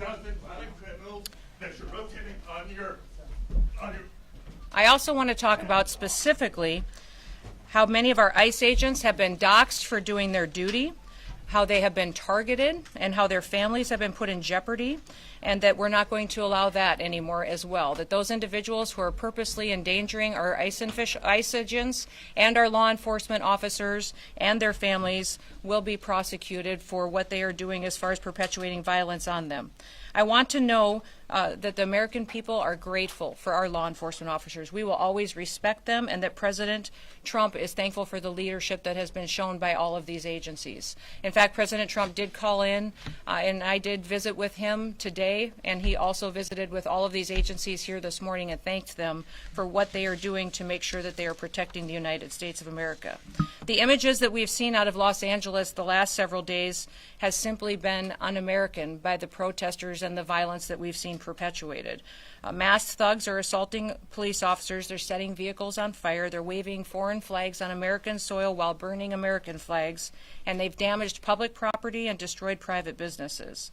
2,000 violent criminals that you're rotating on your. I also want to talk about specifically how many of our ICE agents have been doxxed for doing their duty, how they have been targeted, and how their families have been put in jeopardy, and that we're not going to allow that anymore as well. That those individuals who are purposely endangering our ICE agents and our law enforcement officers and their families will be prosecuted for what they are doing as far as perpetuating violence on them. I want to know that the American people are grateful for our law enforcement officers. We will always respect them, and that President Trump is thankful for the leadership that has been shown by all of these agencies. In fact, President Trump did call in, and I did visit with him today, and he also visited with all of these agencies here this morning and thanked them for what they are doing to make sure that they are protecting the United States of America. The images that we've seen out of Los Angeles the last several days has simply been un-American by the protesters and the violence that we've seen perpetuated. Masked thugs are assaulting police officers. They're setting vehicles on fire. They're waving foreign flags on American soil while burning American flags. And they've damaged public property and destroyed private businesses.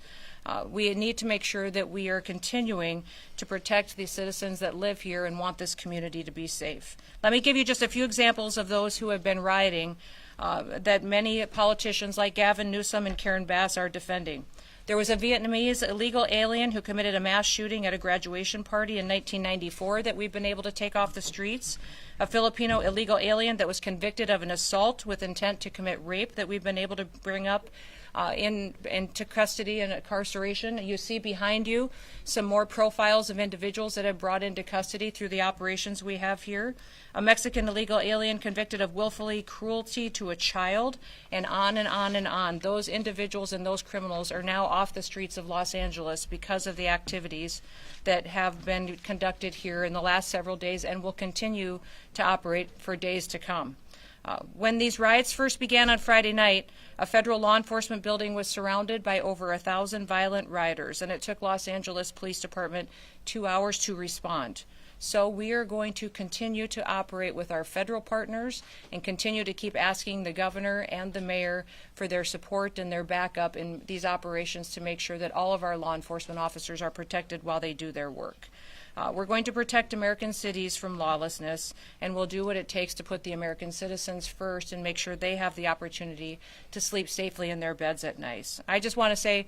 We need to make sure that we are continuing to protect the citizens that live here and want this community to be safe. Let me give you just a few examples of those who have been rioting that many politicians like Gavin Newsom and Karen Bass are defending. There was a Vietnamese illegal alien who committed a mass shooting at a graduation party in 1994 that we've been able to take off the streets. A Filipino illegal alien that was convicted of an assault with intent to commit rape that we've been able to bring up into custody and incarceration. You see behind you some more profiles of individuals that have brought into custody through the operations we have here. A Mexican illegal alien convicted of willfully cruelty to a child, and on and on and on. Those individuals and those criminals are now off the streets of Los Angeles because of the activities that have been conducted here in the last several days and will continue to operate for days to come. When these riots first began on Friday night, a federal law enforcement building was surrounded by over 1,000 violent rioters, and it took Los Angeles Police Department 2 hours to respond. So we are going to continue to operate with our federal partners and continue to keep asking the governor and the mayor for their support and their backup in these operations to make sure that all of our law enforcement officers are protected while they do their work. We're going to protect American cities from lawlessness, and we'll do what it takes to put the American citizens first and make sure they have the opportunity to sleep safely in their beds at night. I just want to say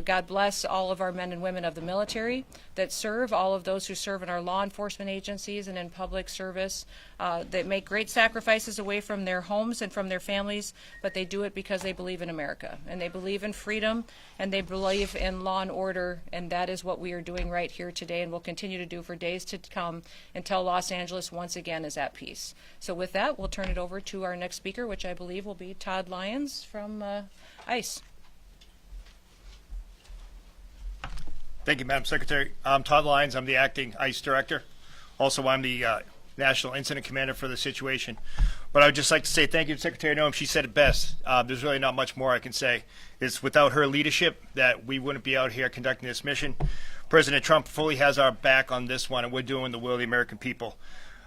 God bless all of our men and women of the military that serve, all of those who serve in our law enforcement agencies and in public service that make great sacrifices away from their homes and from their families, but they do it because they believe in America, and they believe in freedom, and they believe in law and order, and that is what we are doing right here today and will continue to do for days to come until Los Angeles once again is at peace. So with that, we'll turn it over to our next speaker, which I believe will be Todd Lyons from ICE. Thank you, Madam Secretary. I'm Todd Lyons. I'm the acting ICE director. Also, I'm the National Incident Commander for the situation. But I would just like to say thank you to Secretary Noem. She said it best. There's really not much more I can say. It's without her leadership that we wouldn't be out here conducting this mission. President Trump fully has our back on this one, and we're doing the will of the American people.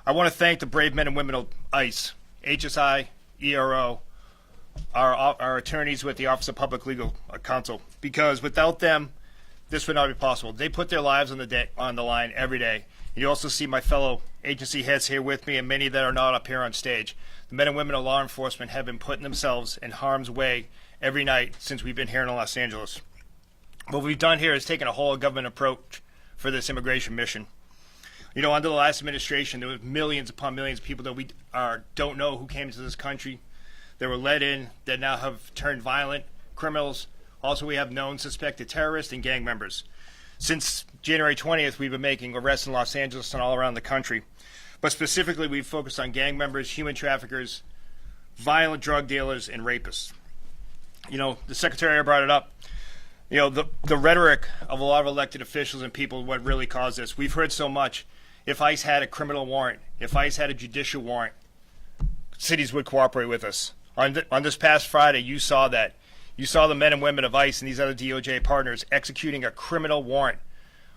I want to thank the brave men and women of ICE, HSI, ERO, our attorneys with the Office of Public Legal Counsel, because without them, this would not be possible. They put their lives on the line every day. You also see my fellow agency heads here with me, and many that are not up here on stage. The men and women of law enforcement have been putting themselves in harm's way every night since we've been here in Los Angeles. What we've done here is taken a whole government approach for this immigration mission. You know, under the last administration, there was millions upon millions of people that we don't know who came into this country. They were let in, that now have turned violent, criminals. Also, we have known suspected terrorists and gang members. Since January 20th, we've been making arrests in Los Angeles and all around the country. But specifically, we've focused on gang members, human traffickers, violent drug dealers, and rapists. You know, the Secretary brought it up. You know, the rhetoric of a lot of elected officials and people, what really caused this. We've heard so much. If ICE had a criminal warrant, if ICE had a judicial warrant, cities would cooperate with us. On this past Friday, you saw that. You saw the men and women of ICE and these other DOJ partners executing a criminal warrant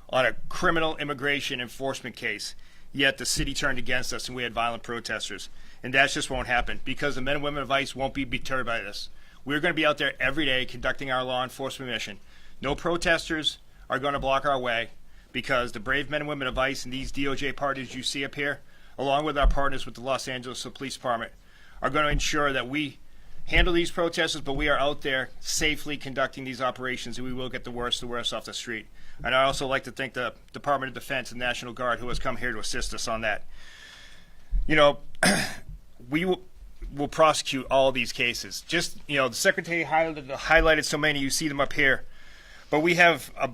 on a criminal immigration enforcement case. Yet the city turned against us and we had violent protesters. And that just won't happen because the men and women of ICE won't be deterred by this. We're going to be out there every day conducting our law enforcement mission. No protesters are going to block our way, because the brave men and women of ICE and these DOJ parties you see up here, along with our partners with the Los Angeles Police Department, are going to ensure that we handle these protesters, but we are out there safely conducting these operations, and we will get the worst off the street. And I also like to thank the Department of Defense and National Guard, who has come here to assist us on that. You know, we will prosecute all these cases. Just, you know, the Secretary highlighted so many, you see them up here. But we have a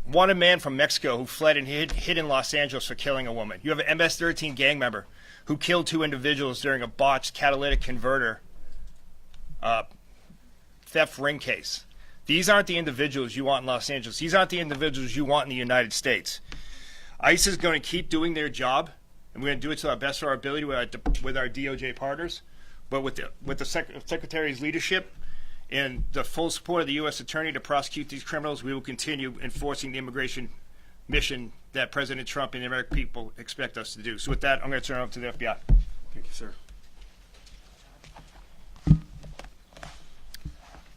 wanted man from Mexico who fled and hid in Los Angeles for killing a woman. You have an MS-13 gang member who killed 2 individuals during a botched catalytic converter theft ring case. These aren't the individuals you want in Los Angeles. These aren't the individuals you want in the United States. ICE is going to keep doing their job, and we're going to do it to the best of our ability with our DOJ partners. But with the Secretary's leadership and the full support of the U.S. Attorney to prosecute these criminals, we will continue enforcing the immigration mission that President Trump and the American people expect us to do. So with that, I'm going to turn it over to the FBI. Thank you, sir.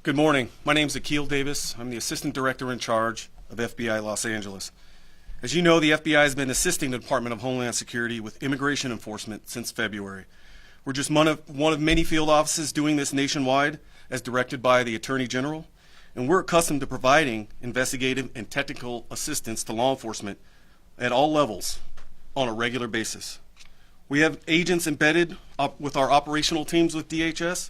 Good morning. My name is Akil Davis. I'm the Assistant Director in charge of FBI Los Angeles. As you know, the FBI has been assisting the Department of Homeland Security with immigration enforcement since February. We're just one of many field offices doing this nationwide as directed by the Attorney General, and we're accustomed to providing investigative and technical assistance to law enforcement at all levels on a regular basis. We have agents embedded with our operational teams with DHS.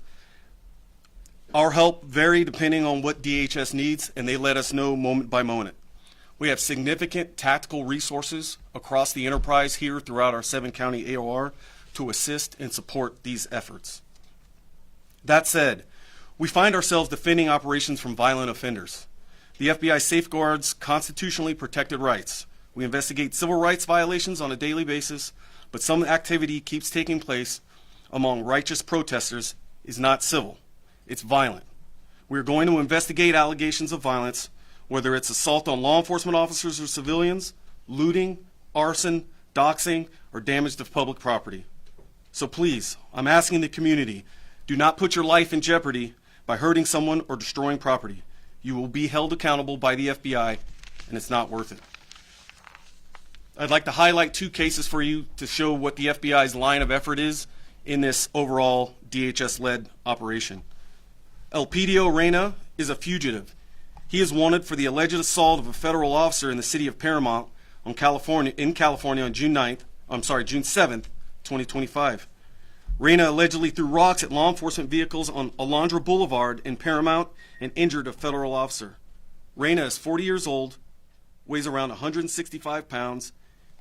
Our help vary depending on what DHS needs, and they let us know moment by moment. We have significant tactical resources across the enterprise here throughout our 7-county AOR to assist and support these efforts. That said, we find ourselves defending operations from violent offenders. The FBI safeguards constitutionally protected rights. We investigate civil rights violations on a daily basis, but some activity keeps taking place among righteous protesters is not civil. It's violent. We're going to investigate allegations of violence, whether it's assault on law enforcement officers or civilians, looting, arson, doxing, or damage to public property. So please, I'm asking the community, do not put your life in jeopardy by hurting someone or destroying property. You will be held accountable by the FBI, and it's not worth it. I'd like to highlight 2 cases for you to show what the FBI's line of effort is in this overall DHS-led operation. Elpidio Reyna is a fugitive. He is wanted for the alleged assault of a federal officer in the city of Paramount in California on June 7th, 2025. Reyna allegedly threw rocks at law enforcement vehicles on Alondra Boulevard in Paramount and injured a federal officer. Reyna is 40 years old, weighs around 165 pounds,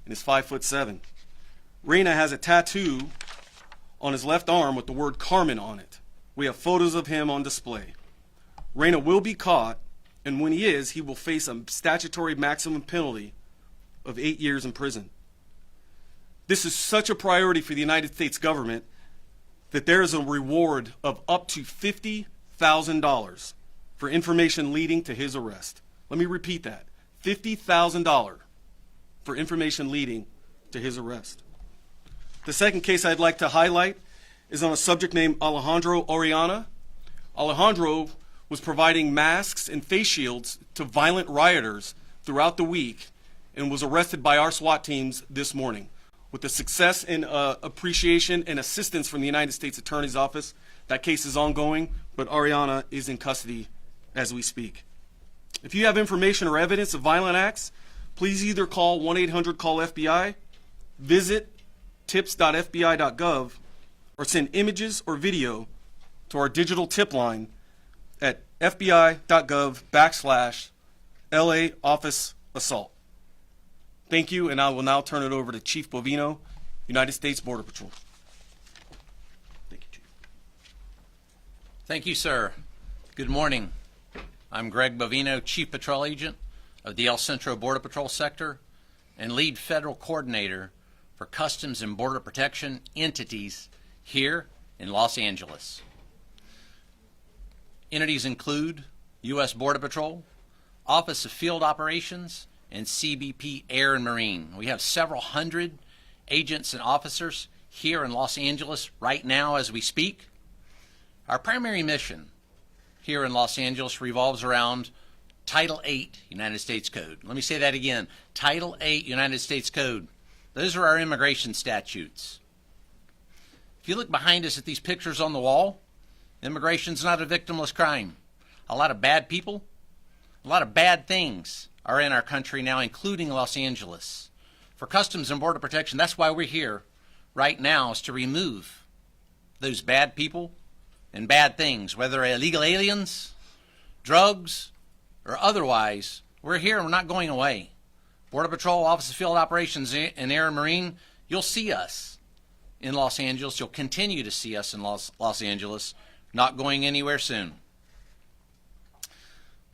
and is 5'7". Reyna has a tattoo on his left arm with the word Carmen on it. We have photos of him on display. Reyna will be caught, and when he is, he will face a statutory maximum penalty of 8 years in prison. This is such a priority for the United States government that there is a reward of up to $50,000 for information leading to his arrest. Let me repeat that. $50,000 for information leading to his arrest. The second case I'd like to highlight is on a subject named Alejandro Oriana. Alejandro was providing masks and face shields to violent rioters throughout the week and was arrested by our SWAT teams this morning. With the success and appreciation and assistance from the United States Attorney's Office, that case is ongoing, but Oriana is in custody as we speak. If you have information or evidence of violent acts, please either call 1-800-CALL-FBI, visit tips.fbi.gov, or send images or video to our digital tip line at fbi.gov/LA Office Assault. Thank you, and I will now turn it over to Chief Bovino, United States Border Patrol. Thank you, Chief. Thank you, sir. Good morning. I'm Greg Bovino, Chief Patrol Agent of the El Centro Border Patrol Sector and Lead Federal Coordinator for Customs and Border Protection entities here in Los Angeles. Entities include U.S. Border Patrol, Office of Field Operations, and CBP Air and Marine. We have several hundred agents and officers here in Los Angeles right now as we speak. Our primary mission here in Los Angeles revolves around Title 8 United States Code. Let me say that again. Title 8 United States Code. Those are our immigration statutes. If you look behind us at these pictures on the wall, immigration's not a victimless crime. A lot of bad people, a lot of bad things are in our country now, including Los Angeles. For Customs and Border Protection, that's why we're here right now, is to remove those bad people and bad things, whether illegal aliens, drugs, or otherwise. We're here and we're not going away. Border Patrol, Office of Field Operations, and Air and Marine, you'll see us in Los Angeles. You'll continue to see us in Los Angeles, not going anywhere soon.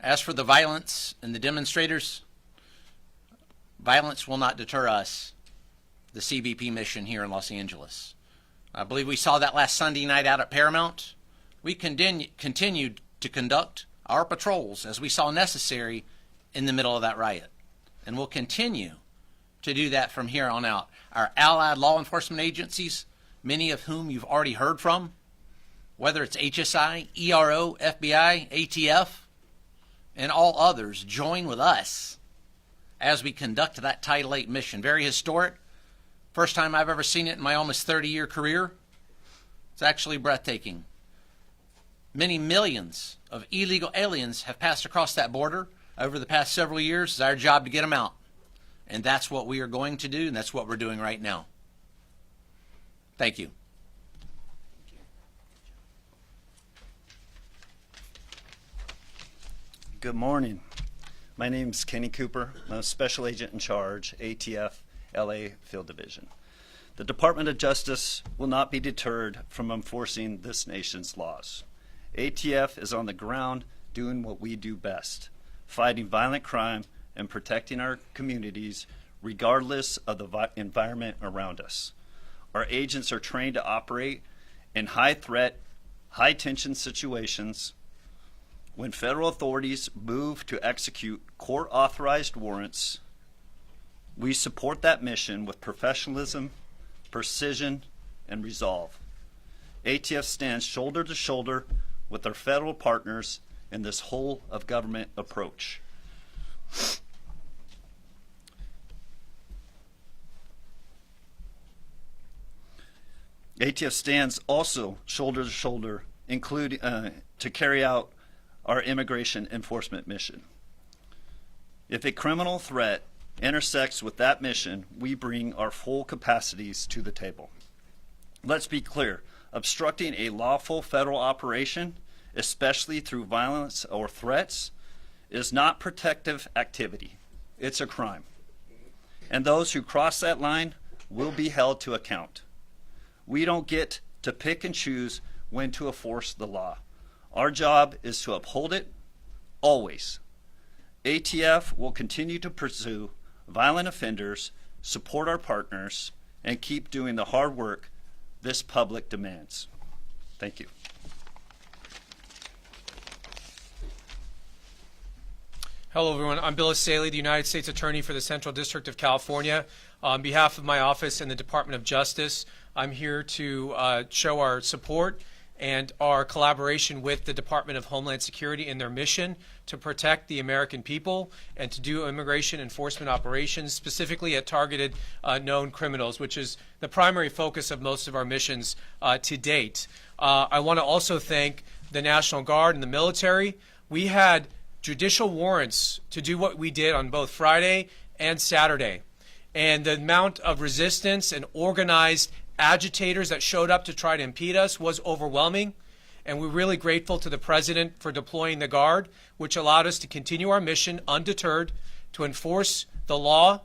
As for the violence and the demonstrators, violence will not deter us, the CBP mission here in Los Angeles. I believe we saw that last Sunday night out at Paramount. We continued to conduct our patrols as we saw necessary in the middle of that riot. And we'll continue to do that from here on out. Our allied law enforcement agencies, many of whom you've already heard from, whether it's HSI, ERO, FBI, ATF, and all others, join with us as we conduct that Title 8 mission. Very historic. First time I've ever seen it in my almost 30-year career. It's actually breathtaking. Many millions of illegal aliens have passed across that border over the past several years. It's our job to get them out. And that's what we are going to do, and that's what we're doing right now. Thank you. Good morning. My name is Kenny Cooper. I'm a Special Agent in Charge, ATF, LA Field Division. The Department of Justice will not be deterred from enforcing this nation's laws. ATF is on the ground doing what we do best, fighting violent crime and protecting our communities regardless of the environment around us. Our agents are trained to operate in high-threat, high-tension situations. When federal authorities move to execute court-authorized warrants, we support that mission with professionalism, precision, and resolve. ATF stands shoulder to shoulder with our federal partners in this whole-of-government approach. ATF stands also shoulder to shoulder, including to carry out our immigration enforcement mission. If a criminal threat intersects with that mission, we bring our full capacities to the table. Let's be clear, obstructing a lawful federal operation, especially through violence or threats, is not protective activity. It's a crime. And those who cross that line will be held to account. We don't get to pick and choose when to enforce the law. Our job is to uphold it, always. ATF will continue to pursue violent offenders, support our partners, and keep doing the hard work this public demands. Thank you. Hello, everyone. I'm Bill Saley, the United States Attorney for the Central District of California. On behalf of my office and the Department of Justice, I'm here to show our support and our collaboration with the Department of Homeland Security in their mission to protect the American people and to do immigration enforcement operations, specifically at targeted known criminals, which is the primary focus of most of our missions to date. I want to also thank the National Guard and the military. We had judicial warrants to do what we did on both Friday and Saturday. And the amount of resistance and organized agitators that showed up to try to impede us was overwhelming. And we're really grateful to the President for deploying the Guard, which allowed us to continue our mission undeterred, to enforce the law,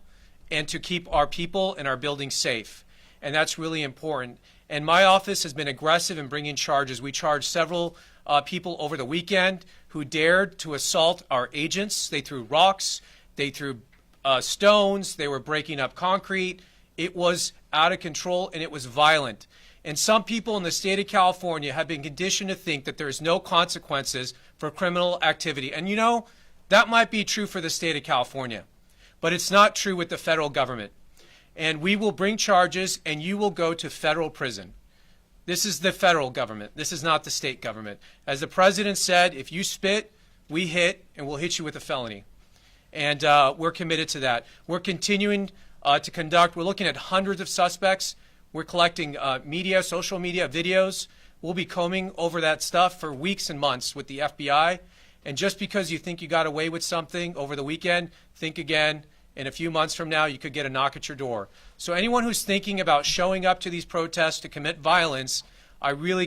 and to keep our people and our buildings safe. And that's really important. And my office has been aggressive in bringing charges. We charged several people over the weekend who dared to assault our agents. They threw rocks, they threw stones, they were breaking up concrete. It was out of control and it was violent. And some people in the state of California have been conditioned to think that there's no consequences for criminal activity. And you know, that might be true for the state of California, but it's not true with the federal government. And we will bring charges and you will go to federal prison. This is the federal government. This is not the state government. As the President said, if you spit, we hit, and we'll hit you with a felony. And we're committed to that. We're continuing to conduct, we're looking at hundreds of suspects. We're collecting media, social media, videos. We'll be combing over that stuff for weeks and months with the FBI. And just because you think you got away with something over the weekend, think again. In a few months from now, you could get a knock at your door. So anyone who's thinking about showing up to these protests to commit violence, I really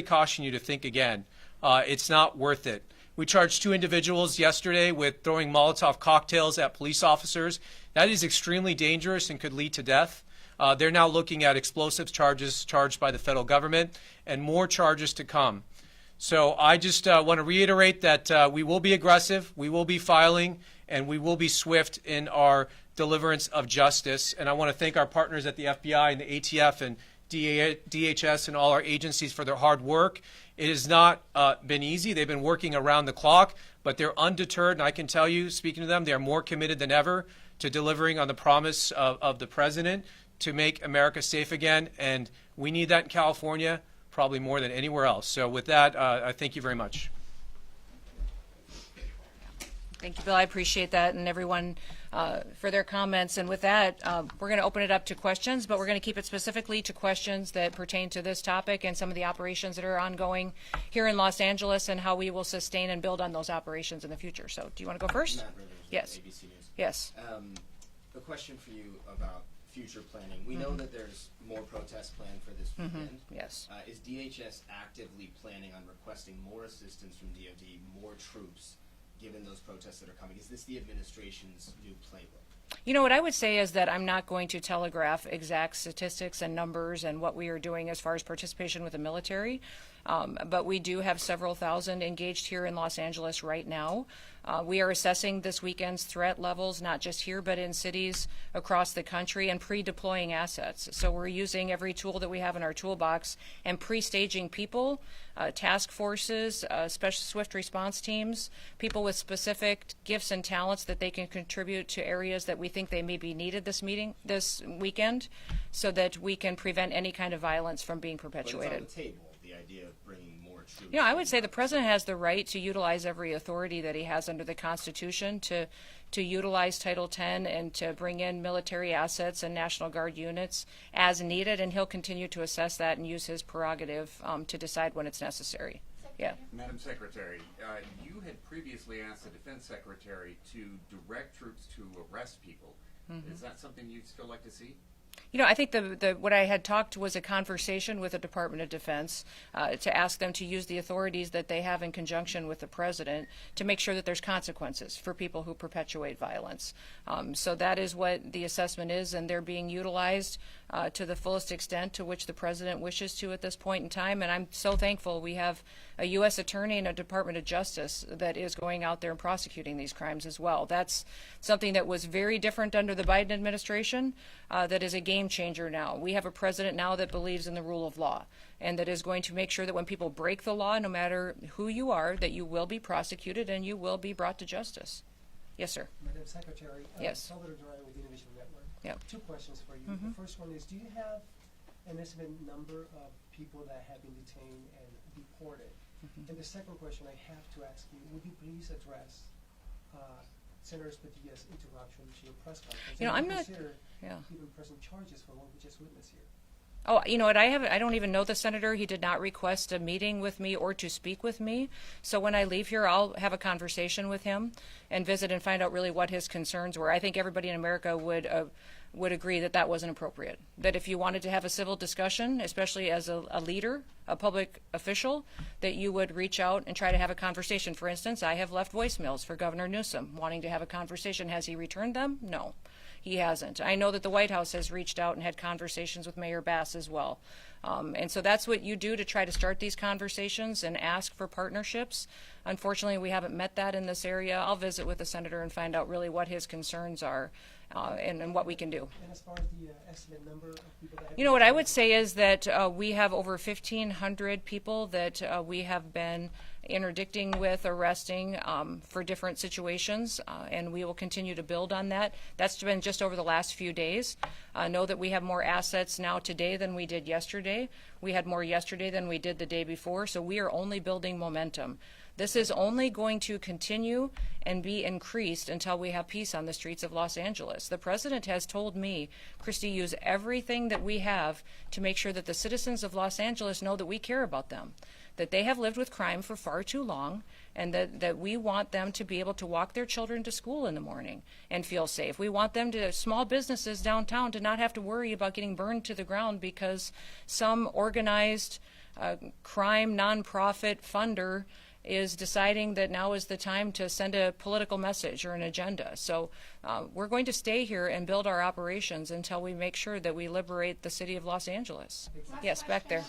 caution you to think again. It's not worth it. We charged 2 individuals yesterday with throwing Molotov cocktails at police officers. That is extremely dangerous and could lead to death. They're now looking at explosives charges charged by the federal government and more charges to come. So I just want to reiterate that we will be aggressive, we will be filing, and we will be swift in our deliverance of justice. And I want to thank our partners at the FBI and the ATF and DHS and all our agencies for their hard work. It has not been easy. They've been working around the clock, but they're undeterred. And I can tell you, speaking to them, they are more committed than ever to delivering on the promise of the president to make America safe again. And we need that in California probably more than anywhere else. So with that, I thank you very much. Thank you, Bill. I appreciate that, and everyone for their comments. And with that, we're going to open it up to questions, but we're going to keep it specifically to questions that pertain to this topic and some of the operations that are ongoing here in Los Angeles and how we will sustain and build on those operations in the future. So do you want to go first? Matt Rivers, Yes. ABC News. Yes. A question for you about future planning. We know that there's more protests planned for this weekend. Yes. Is DHS actively planning on requesting more assistance from DoD, more troops, given those protests that are coming? Is this the administration's new playbook? You know, what I would say is that I'm not going to telegraph exact statistics and numbers and what we are doing as far as participation with the military, but we do have several thousand engaged here in Los Angeles right now. We are assessing this weekend's threat levels, not just here, but in cities across the country, and pre-deploying assets. So we're using every tool that we have in our toolbox and pre-staging people, task forces, special swift response teams, people with specific gifts and talents that they can contribute to areas that we think they may be needed this weekend, so that we can prevent any kind of violence from being perpetuated. But it's on the table, the idea of bringing more troops. You know, I would say the president has the right to utilize every authority that he has under the Constitution to utilize Title X and to bring in military assets and National Guard units as needed, and he'll continue to assess that and use his prerogative to decide when it's necessary. Yeah. Madam Secretary, you had previously asked the Defense Secretary to direct troops to arrest people. Is that something you'd still like to see? You know, I think what I had talked was a conversation with the Department of Defense to ask them to use the authorities that they have in conjunction with the president to make sure that there's consequences for people who perpetuate violence. So that is what the assessment is, and they're being utilized to the fullest extent to which the president wishes to at this point in time. And I'm so thankful we have a U.S. attorney and a Department of Justice that is going out there and prosecuting these crimes as well. That's something that was very different under the Biden administration, that is a game changer now. We have a president now that believes in the rule of law and that is going to make sure that when people break the law, no matter who you are, that you will be prosecuted and you will be brought to justice. Yes, sir. Madam Secretary, Yes. Salvador Duran with Innovation Network. Yep. 2 questions for you. The first one is, do you have an estimated number of people that have been detained and deported? And the second question I have to ask you, would you please address Senator Padilla's interruption to your press conference? You know, And I'm not- consider yeah. even pressing charges for what we just witnessed here. Oh, you know what? I don't even know the senator. He did not request a meeting with me or to speak with me. So when I leave here, I'll have a conversation with him and visit and find out really what his concerns were. I think everybody in America would agree that that wasn't appropriate. That if you wanted to have a civil discussion, especially as a leader, a public official, that you would reach out and try to have a conversation. For instance, I have left voicemails for Governor Newsom wanting to have a conversation. Has he returned them? No. He hasn't. I know that the White House has reached out and had conversations with Mayor Bass as well. And so that's what you do to try to start these conversations and ask for partnerships. Unfortunately, we haven't met that in this area. I'll visit with the senator and find out really what his concerns are and what we can do. And as far as the estimated number of people that have You know, what I would say is that we have over 1,500 people that we have been interdicting with, arresting for different situations, and we will continue to build on that. That's been just over the last few days. Know that we have more assets now today than we did yesterday. We had more yesterday than we did the day before, so we are only building momentum. This is only going to continue and be increased until we have peace on the streets of Los Angeles. The president has told me, Christy, use everything that we have to make sure that the citizens of Los Angeles know that we care about them, that they have lived with crime for far too long, and that we want them to be able to walk their children to school in the morning and feel safe. We want them to, small businesses downtown, to not have to worry about getting burned to the ground because some organized crime nonprofit funder is deciding that now is the time to send a political message or an agenda. So we're going to stay here and build our operations until we make sure that we liberate the city of Los Angeles. Yes, back there.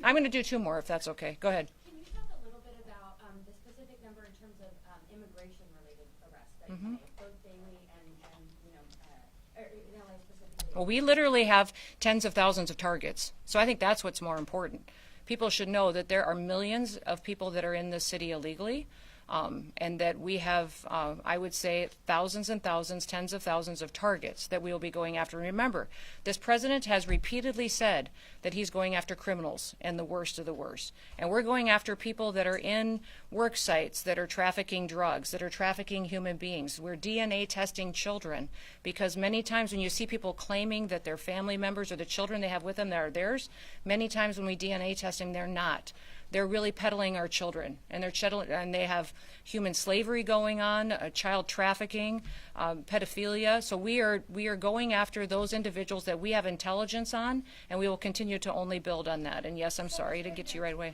I'm going to do two more if that's okay. Go ahead. Can you talk a little bit about the specific number in terms of immigration-related arrests that you make, both daily and in LA specifically? Well, we literally have tens of thousands of targets. So I think that's what's more important. People should know that there are millions of people that are in this city illegally, and that we have, I would say, thousands and thousands, tens of thousands of targets that we will be going after. And remember, this president has repeatedly said that he's going after criminals and the worst of the worst. And we're going after people that are in work sites that are trafficking drugs, that are trafficking human beings. We're DNA testing children because many times when you see people claiming that their family members or the children they have with them that are theirs, many times when we DNA testing, they're not. They're really peddling our children, and they have human slavery going on, child trafficking, pedophilia. So we are going after those individuals that we have intelligence on, and we will continue to only build on that. And yes, I'm sorry to get to you right away.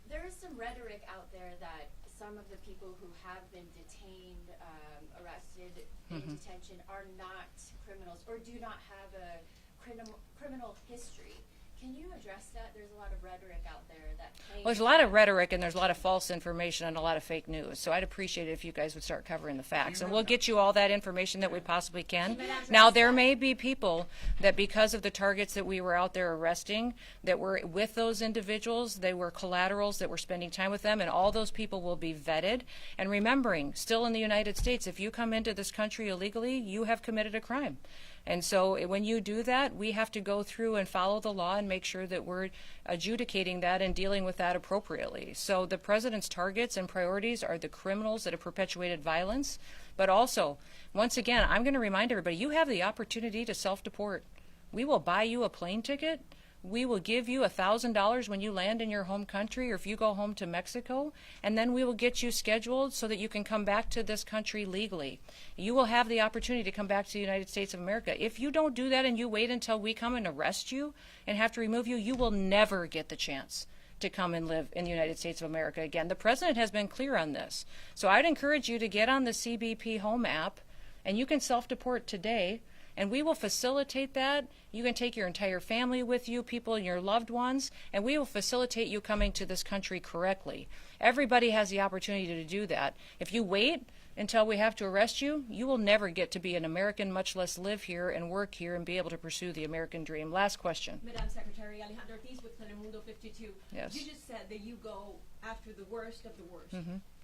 There is some rhetoric out there that some of the people who have been detained, arrested, in detention are not criminals or do not have a criminal history. Can you address that? There's a lot of rhetoric out there that claims... Well, there's a lot of rhetoric and there's a lot of false information and a lot of fake news. So I'd appreciate it if you guys would start covering the facts. And we'll get you all that information that we possibly can. Now, there may be people that because of the targets that we were out there arresting, that were with those individuals, they were collaterals that were spending time with them, and all those people will be vetted. And remembering, still in the United States, if you come into this country illegally, you have committed a crime. And so when you do that, we have to go through and follow the law and make sure that we're adjudicating that and dealing with that appropriately. So the president's targets and priorities are the criminals that have perpetuated violence. But also, once again, I'm going to remind everybody, you have the opportunity to self-deport. We will buy you a plane ticket. We will give you $1,000 when you land in your home country or if you go home to Mexico, and then we will get you scheduled so that you can come back to this country legally. You will have the opportunity to come back to the United States of America. If you don't do that and you wait until we come and arrest you and have to remove you, you will never get the chance to come and live in the United States of America again. The president has been clear on this. So I'd encourage you to get on the CBP Home app, and you can self-deport today. And we will facilitate that. You can take your entire family with you, people and your loved ones, and we will facilitate you coming to this country correctly. Everybody has the opportunity to do that. If you wait until we have to arrest you, you will never get to be an American, much less live here and work here and be able to pursue the American dream. Last question. Madam Secretary, Alejandro Ortiz with Telemundo 52. Yes. You just said that you go after the worst of the worst.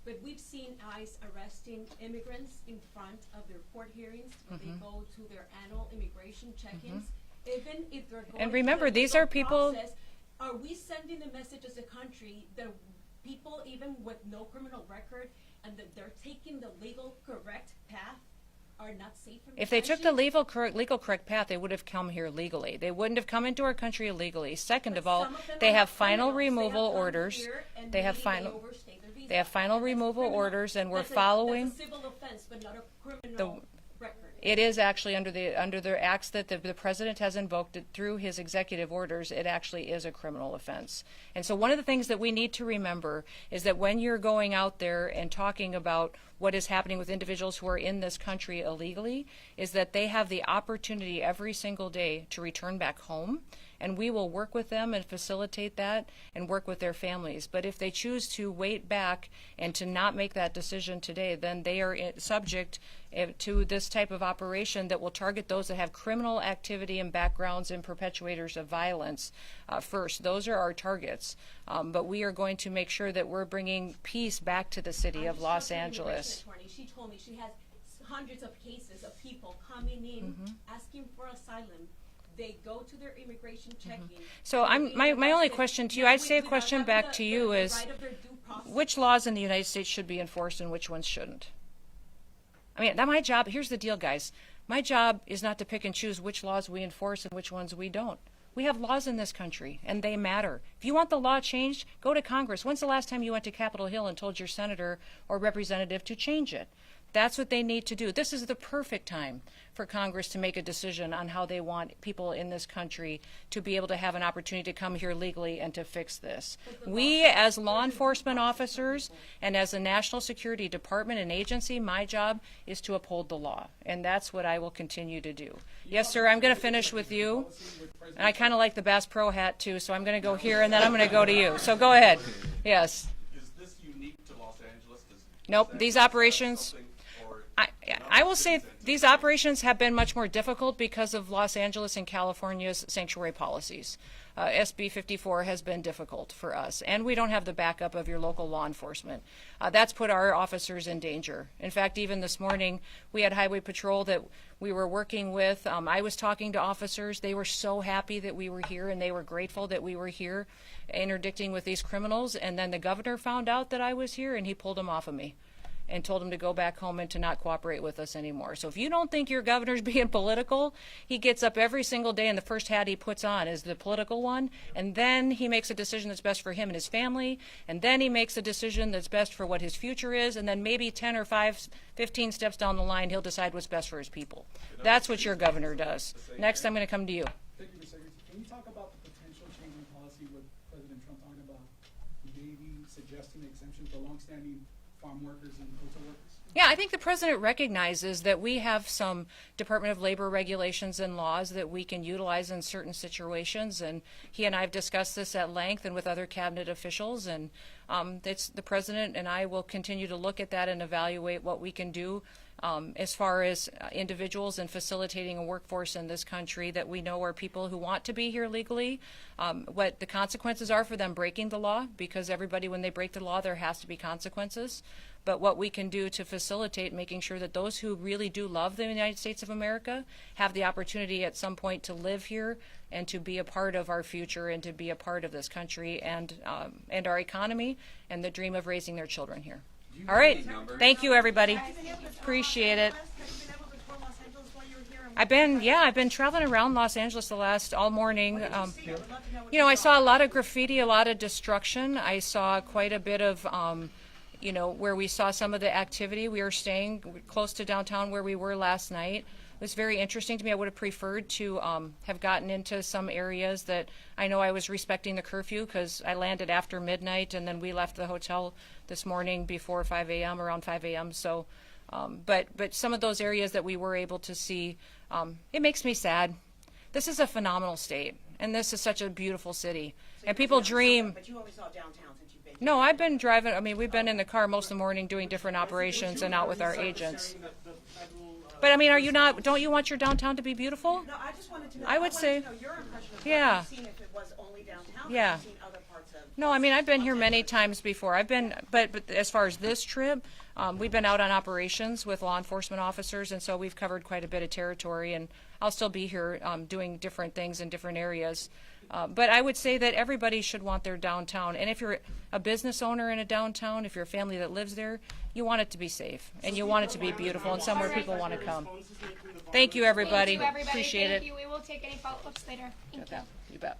But we've seen ICE arresting immigrants in front of their court hearings when they go to their annual immigration check-ins. Even if they're going And remember, through the these legal are people... process, are we sending a message as a country that people, even with no criminal record, and that they're taking the legal correct path, are not safe from If they took the detention? legal correct path, they would have come here legally. They wouldn't have come into our country illegally. Second of all, Some of them they are have not final criminals. They removal have come orders. here and They have maybe final... overstayed their visa. They have final And that's removal criminal. orders, and we're That's following... That's a civil offense, but not a criminal record. It is actually under the acts that the president has invoked it through his executive orders. It actually is a criminal offense. And so one of the things that we need to remember is that when you're going out there and talking about what is happening with individuals who are in this country illegally, is that they have the opportunity every single day to return back home. And we will work with them and facilitate that and work with their families. But if they choose to wait back and to not make that decision today, then they are subject to this type of operation that will target those that have criminal activity and backgrounds and perpetuators of violence first. Those are our targets. But we are going to make sure that we're bringing peace back to the city of Los Angeles. She told me she has hundreds of cases of people coming in asking for asylum they go to their immigration checking. So my only question to you, I'd say a question back to you is, right of their due process. which laws in the United States should be enforced and which ones shouldn't? I mean, my job, here's the deal, guys. My job is not to pick and choose which laws we enforce and which ones we don't. We have laws in this country, and they matter. If you want the law changed, go to Congress. When's the last time you went to Capitol Hill and told your senator or representative to change it? That's what they need to do. This is the perfect time for Congress to make a decision on how they want people in this country to be able to have an opportunity to come here legally and to fix this. We, as law enforcement officers and as a national security department and agency, my job is to uphold the law, and that's what I will continue to do. Yes, sir, I'm going to finish with you. And I kind of like the Bass Pro hat, too, so I'm going to go here, and then I'm going to go to you. So go ahead. Yes. Is this unique to Los Angeles? Nope, these operations... I will say these operations have been much more difficult because of Los Angeles and California's sanctuary policies. SB 54 has been difficult for us, and we don't have the backup of your local law enforcement. That's put our officers in danger. In fact, even this morning, we had Highway Patrol that we were working with. I was talking to officers. They were so happy that we were here, and they were grateful that we were here interdicting with these criminals. And then the governor found out that I was here, and he pulled them off of me and told him to go back home and to not cooperate with us anymore. So if you don't think your governor's being political, he gets up every single day and the first hat he puts on is the political one, and then he makes a decision that's best for him and his family, and then he makes a decision that's best for what his future is, and then maybe 10 or 15 steps down the line, he'll decide what's best for his people. That's what your governor does. Next, I'm going to come to you. Thank you, Mr. Secretary. Can you talk about the potential change in policy with President Trump talking about maybe suggesting the exemption for longstanding farm workers and hotel workers? Yeah, I think the president recognizes that we have some Department of Labor regulations and laws that we can utilize in certain situations, and he and I have discussed this at length and with other cabinet officials, and the president and I will continue to look at that and evaluate what we can do as far as individuals and facilitating a workforce in this country that we know are people who want to be here legally, what the consequences are for them breaking the law, because everybody, when they break the law, there has to be consequences. But what we can do to facilitate making sure that those who really do love the United States of America have the opportunity at some point to live here and to be a part of our future and to be a part of this country and our economy and the dream of raising their children here. All right. Thank you, everybody. Appreciate it. I've been traveling around Los Angeles all morning. I saw a lot of graffiti, a lot of destruction. I saw quite a bit of, where we saw some of the activity. We were staying close to downtown where we were last night. It was very interesting to me. I would have preferred to have gotten into some areas that I know I was respecting the curfew because I landed after midnight and then we left the hotel this morning before 5 a.m., around 5 a.m. So, but some of those areas that we were able to see, it makes me sad. This is a phenomenal state, and this is such a beautiful city. So and people dream. But you only saw downtown since you've been. No, I've been driving. I mean, we've been in the car most of the morning doing different operations and out with our agents. But I mean, are you not? Don't you want your downtown to be beautiful? No, I just wanted to know. I would say. To know your impression of yeah. What you've seen if it was only downtown. Yeah. Or you've seen other parts of. No, I mean, I've been here many times before. But as far as this trip, we've been out on operations with law enforcement officers, and so we've covered quite a bit of territory. And I'll still be here doing different things in different areas. But I would say that everybody should want their downtown. And if you're a business owner in a downtown, if you're a family that lives there, you want it to be safe and you want it to be beautiful and somewhere people want to come. Thank you, everybody. Thank you, everybody. Appreciate it. Thank you. We will take any follow-ups later. Thank you. You bet.